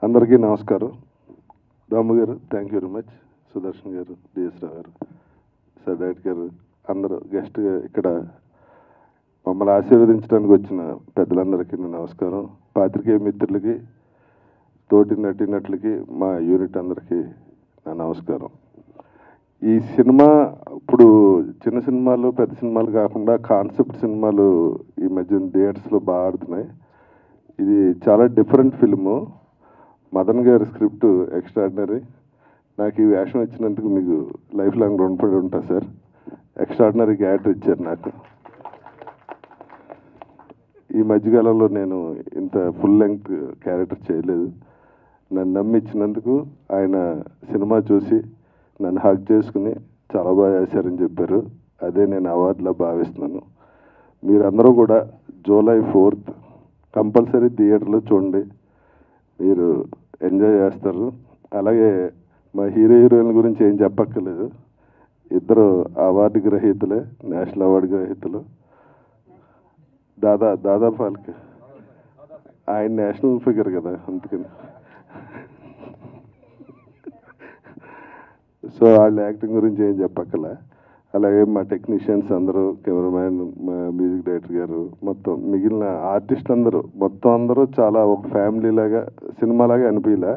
అందరికీ నమస్కారం. దాము గారు thank you very much, Sudarshan గారు, డిఎస్ రావు గారు, సార్ డైరెక్టర్ గారు, అందరూ గెస్ట్ ఇక్కడ మమ్మల్ని ఆశీర్వదించడానికి వచ్చిన పెద్దలందరికీ నమస్కారం. పాత్రికేయ మిత్రులకి, తోటి నటీనటులకి, మా యూనిట్ అందరికీ నా నమస్కారం. ఈ సినిమా ఇప్పుడు చిన్న సినిమాలు పెద్ద సినిమాలు కాకుండా కాన్సెప్ట్ సినిమాలు ఈ మధ్య థియేటర్స్లో బాగా ఆడుతున్నాయి. ఇది చాలా డిఫరెంట్ ఫిల్ము. మదన్ గారి స్క్రిప్ట్ ఎక్స్ట్రాడినరీ. నాకు ఈ వేషం ఇచ్చినందుకు మీకు లైఫ్ లాంగ్ రుణపడి ఉంటా సార్. ఎక్స్ట్రాడినరీ క్యారెక్టర్ ఇచ్చారు నాకు. ఈ మధ్యకాలంలో నేను ఇంత ఫుల్ లెంగ్త్ క్యారెక్టర్ చేయలేదు. నన్ను నమ్మి ఇచ్చినందుకు ఆయన సినిమా చూసి నన్ను హక్ చేసుకుని చాలా బాగా చేశారని చెప్పారు. అదే నేను అవార్డులా భావిస్తున్నాను. మీరందరూ కూడా జూలై 4th కంపల్సరీ థియేటర్లో చూడండి, మీరు ఎంజాయ్ చేస్తారు. అలాగే మా హీరో హీరోయిన్ గురించి ఏం చెప్పక్కర్లేదు, ఇద్దరు అవార్డు గ్రహీతలే, నేషనల్ అవార్డు గ్రహీతలు. దాదా ఫాల్కే ఆయన నేషనల్ ఫిగర్ కదా, అందుకని. సో వాళ్ళ యాక్టింగ్ గురించి ఏం చెప్పక్కర్లే. అలాగే మా టెక్నీషియన్స్ అందరూ, కెమెరామ్యాన్, మా మ్యూజిక్ డైరెక్టర్ గారు, మొత్తం మిగిలిన ఆర్టిస్ట్ అందరూ, మొత్తం అందరూ చాలా ఒక ఫ్యామిలీ లాగా, సినిమాలాగా అనిపించలే.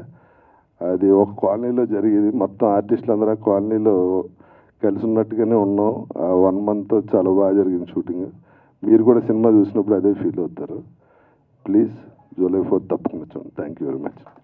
అది ఒక కాలనీలో జరిగేది. మొత్తం ఆర్టిస్టులు అందరూ ఆ కాలనీలో కలిసి ఉన్నట్టుగానే ఉన్నాం. 1 month చాలా బాగా జరిగింది షూటింగ్. మీరు కూడా సినిమా చూసినప్పుడు అదే ఫీల్ అవుతారు. ప్లీజ్ జూలై 4th తప్పకుండా చూడండి. Thank you very much.